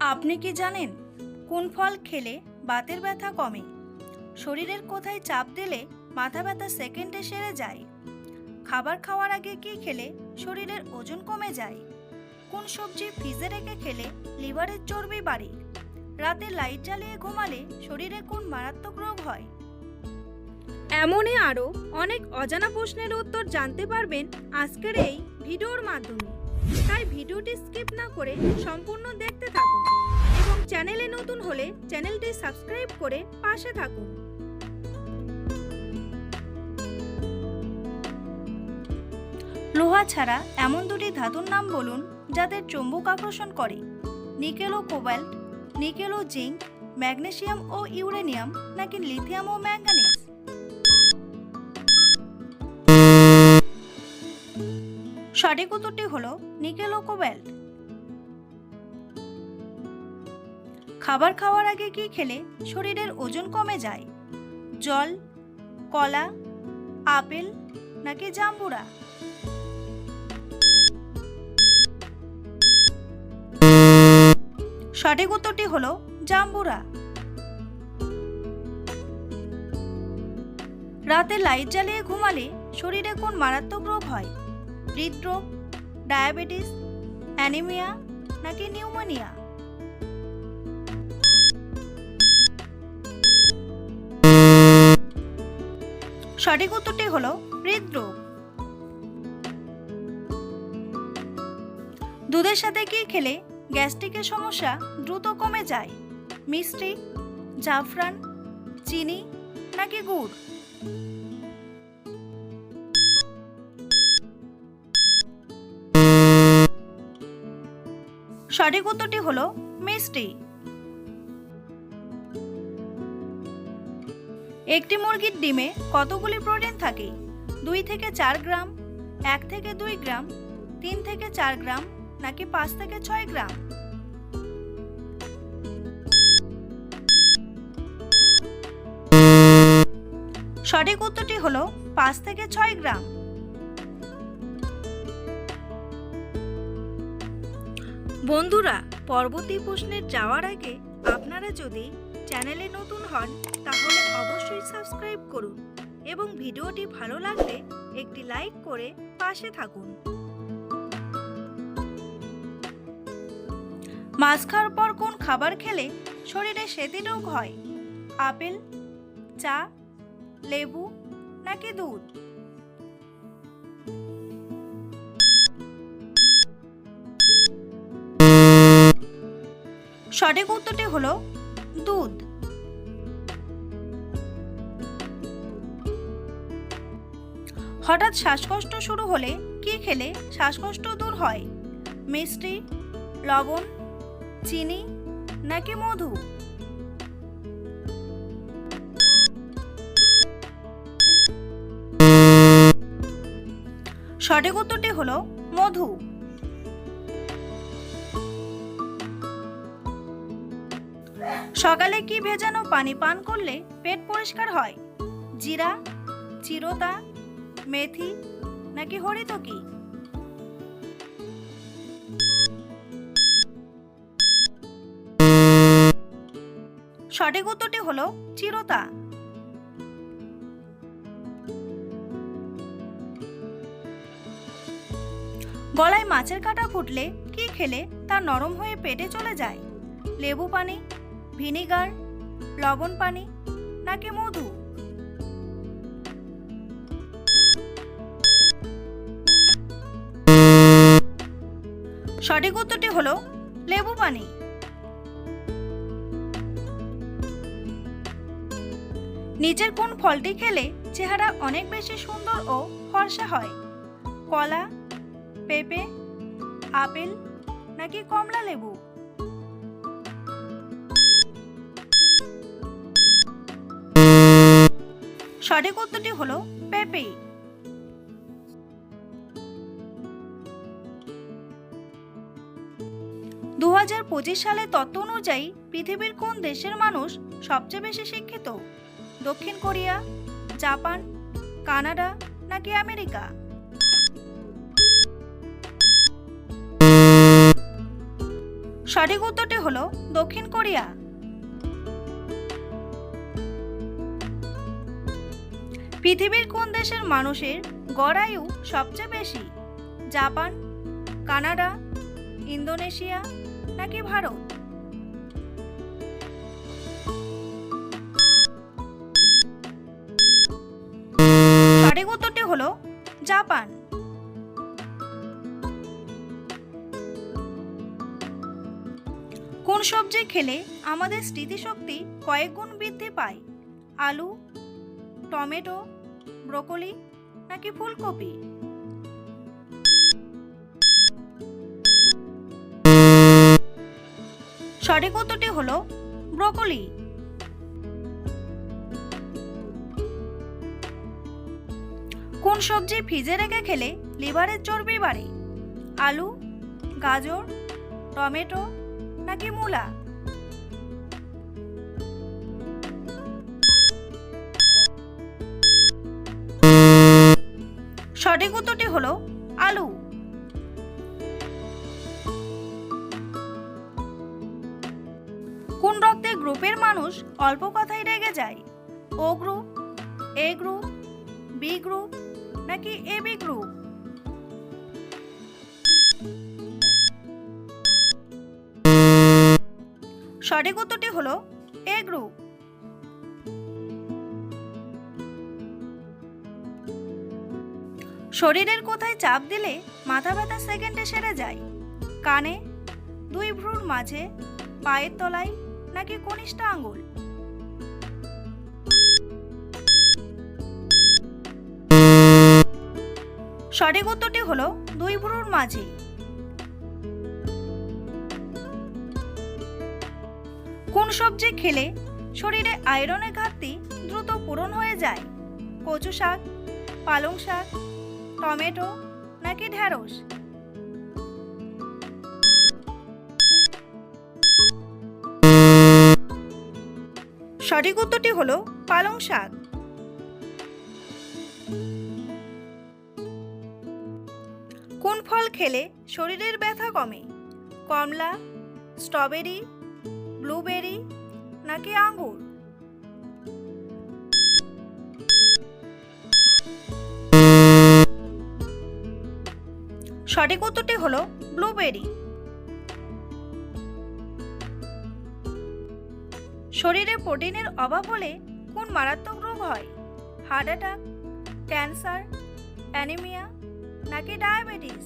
আপনি কি জানেন কোন ফল খেলে বাতের ব্যথা কমে? শরীরের কোথায় চাপ দিলে মাথা ব্যথা সেকেন্ডে সেরে যায়? খাবার খাওয়ার আগে কি খেলে শরীরের ওজন কমে যায়? কোন সবজি ফ্রিজে রেখে খেলে লিভারের চর্বি বাড়ে? রাতে লাইট জ্বালিয়ে ঘুমালে শরীরে কোন মারাত্মক রোগ হয়? এমনই আরও অনেক অজানা প্রশ্নের উত্তর জানতে পারবেন আজকের এই ভিডিওর মাধ্যমে। তাই ভিডিওটি স্কিপ না করে সম্পূর্ণ দেখতে থাকুন এবং চ্যানেলে নতুন হলে চ্যানেলটি সাবস্ক্রাইব করে পাশে থাকুন। লোহা ছাড়া এমন দুটি ধাতুর নাম বলুন যাদের চৌম্বক আকর্ষণ করে। নিকেল ও কোবাল্ট, নিকেল ও জিঙ্ক, ম্যাগনেসিয়াম ও ইউরেনিয়াম, নাকি লিথিয়াম ও ম্যাঙ্গানিজ? সঠিক উত্তরটি হলো নিকেল ও কোবাল্ট। খাবার খাওয়ার আগে কি খেলে শরীরের ওজন কমে যায়? জল, কলা, আপেল, নাকি জাম্বুরা? সঠিক উত্তরটি হলো জাম্বুরা। রাতে লাইট জ্বালিয়ে ঘুমালে শরীরে কোন মারাত্মক রোগ হয়? হৃদরোগ, ডায়াবেটিস, অ্যানিমিয়া, নাকি নিউমোনিয়া? সঠিক উত্তরটি হলো হৃদরোগ। দুধের সাথে কি খেলে গ্যাস্ট্রিকের সমস্যা দ্রুত কমে যায়? মিষ্টি, জাফরান, চিনি, নাকি গুড়? সঠিক উত্তরটি হলো মিষ্টি। একটি মুরগির ডিমে কতগুলি প্রোটিন থাকে? 2 থেকে 4 গ্রাম, 1 থেকে 2 গ্রাম, 3 থেকে 4 গ্রাম, নাকি 5 থেকে 6 গ্রাম? সঠিক উত্তরটি হলো 5 থেকে 6 গ্রাম। বন্ধুরা, পরবর্তী প্রশ্নের যাওয়ার আগে আপনারা যদি চ্যানেলে নতুন হন তাহলে অবশ্যই সাবস্ক্রাইব করুন এবং ভিডিওটি ভালো লাগলে একটি লাইক করে পাশে থাকুন। মাছ খাওয়ার পর কোন খাবার খেলে শরীরে সেতি রোগ হয়? আপেল, চা, লেবু, নাকি দুধ? সঠিক উত্তরটি হলো দুধ। হঠাৎ শ্বাসকষ্ট শুরু হলে কি খেলে শ্বাসকষ্ট দূর হয়? মিষ্টি, লবণ, চিনি, নাকি মধু? সঠিক উত্তরটি হলো মধু। সকালে কি ভেজানো পানি পান করলে পেট পরিষ্কার হয়? জিরা, চিরতা, মেথি, নাকি হরিতকি? সঠিক উত্তরটি হলো চিরতা। গলায় মাছের কাঁটা ফুটলে কি খেলে তা নরম হয়ে পেটে চলে যায়? লেবু পানি, ভিনিগার, লবণ পানি, নাকি মধু? সঠিক উত্তরটি হলো লেবু পানি। নিচের কোন ফলটি খেলে চেহারা অনেক বেশি সুন্দর ও ফর্সা হয়? কলা, পেঁপে, আপেল, নাকি কমলা লেবু? সঠিক উত্তরটি হলো পেঁপে। দু 2025 সালের তথ্য অনুযায়ী পৃথিবীর কোন দেশের মানুষ সবচেয়ে বেশি শিক্ষিত? দক্ষিণ কোরিয়া, জাপান, কানাডা, নাকি আমেরিকা? সঠিক উত্তরটি হলো দক্ষিণ কোরিয়া। পৃথিবীর কোন দেশের মানুষের গড় আয়ু সবচেয়ে বেশি? জাপান, কানাডা, ইন্দোনেশিয়া নাকি ভারত? সঠিক উত্তরটি হলো জাপান। কোন সবজি খেলে আমাদের স্মৃতিশক্তি কয়েক গুণ বৃদ্ধি পায়? আলু, টমেটো, ব্রোকলি নাকি ফুলকপি? সঠিক উত্তরটি হলো ব্রোকলি। কোন সবজি ফ্রিজে রেখে খেলে লিভারের চর্বি বাড়ে? আলু, গাজর, টমেটো নাকি মূলা? সঠিক উত্তরটি হলো আলু। কোন রক্তের গ্রুপের মানুষ অল্প কথায় রেগে যায়? ও গ্রুপ, এ গ্রুপ, বি গ্রুপ নাকি এবি গ্রুপ? সঠিক উত্তরটি হলো এ গ্রুপ। শরীরের কোথায় চাপ দিলে মাথা ব্যথা সেকেন্ডে সেরে যায়? কানে, দুই ভ্রুর মাঝে, পায়ের তলায় নাকি কনিষ্ঠ আঙ্গুল? সঠিক উত্তরটি হলো দুই ভ্রুর মাঝে। কোন সবজি খেলে শরীরে আয়রনের ঘাটতি দ্রুত পূরণ হয়ে যায়? কচু শাক, পালং শাক, টমেটো নাকি ঢেঁড়স? সঠিক উত্তরটি হলো পালং শাক। কোন ফল খেলে শরীরের ব্যথা কমে? কমলা, স্ট্রবেরি, ব্লুবেরি নাকি আঙ্গুর? সঠিক উত্তরটি হলো ব্লুবেরি। শরীরে প্রোটিনের অভাব হলে কোন মারাত্মক রোগ হয়? হার্ট অ্যাটাক, ক্যান্সার, অ্যানিমিয়া নাকি ডায়াবেটিস?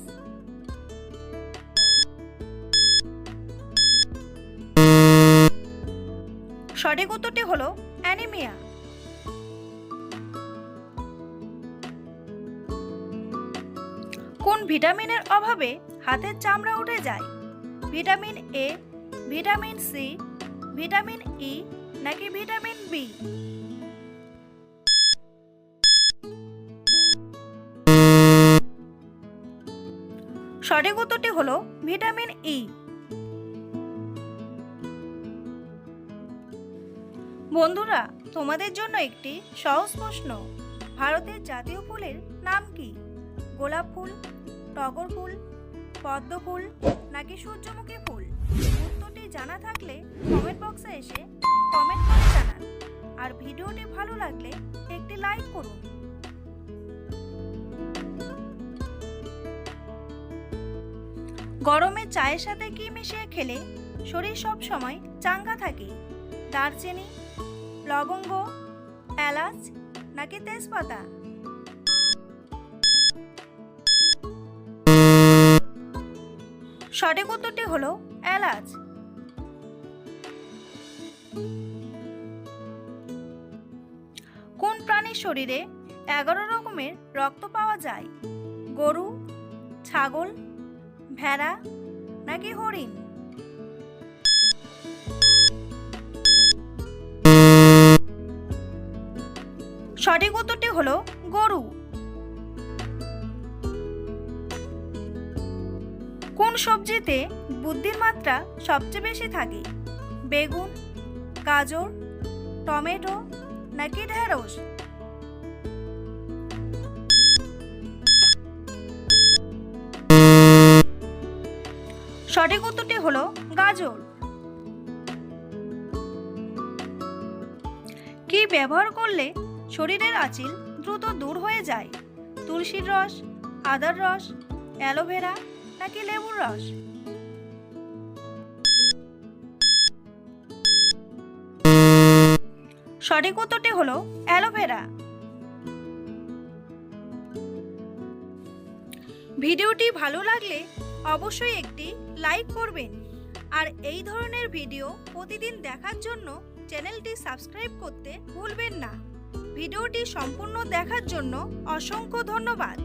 সঠিক উত্তরটি হলো অ্যানিমিয়া। কোন ভিটামিনের অভাবে হাতের চামড়া উঠে যায়? Vitamin A, vitamin C, vitamin E নাকি ভিটামিন বি? সঠিক উত্তরটি হলো ভিটামিন ই। বন্ধুরা, তোমাদের জন্য একটি সহজ প্রশ্ন। ভারতের জাতীয় ফুলের নাম কি? গোলাপ ফুল, টগর ফুল, পদ্ম ফুল নাকি সূর্যমুখী ফুল? উত্তরটি জানা থাকলে কমেন্ট বক্সে এসে কমেন্ট করে জানান। আর ভিডিওটি ভালো লাগলে একটি লাইক করুন। গরমে চায়ের সাথে কি মিশিয়ে খেলে শরীর সব সময় চাঙ্গা থাকে? দারচিনি, লবঙ্গ, এলাচ নাকি তেজপাতা? সঠিক উত্তরটি হলো এলাচ। কোন প্রাণীর শরীরে 11 রকমের রক্ত পাওয়া যায়? গরু, ছাগল, ভেড়া নাকি হরিণ? সঠিক উত্তরটি হলো গরু। কোন সবজিতে বুদ্ধির মাত্রা সবচেয়ে বেশি থাকে? বেগুন, গাজর, টমেটো নাকি ঢেঁড়স? সঠিক উত্তরটি হলো গাজর। কি ব্যবহার করলে শরীরের আঁচিল দ্রুত দূর হয়ে যায়? তুলসীর রস, আদার রস, অ্যালোভেরা নাকি লেবুর রস? সঠিক উত্তরটি হলো অ্যালোভেরা। ভিডিওটি ভালো লাগলে অবশ্যই একটি লাইক করবেন আর এই ধরনের ভিডিও প্রতিদিন দেখার জন্য চ্যানেলটি সাবস্ক্রাইব করতে ভুলবেন না। ভিডিওটি সম্পূর্ণ দেখার জন্য অসংখ্য ধন্যবাদ।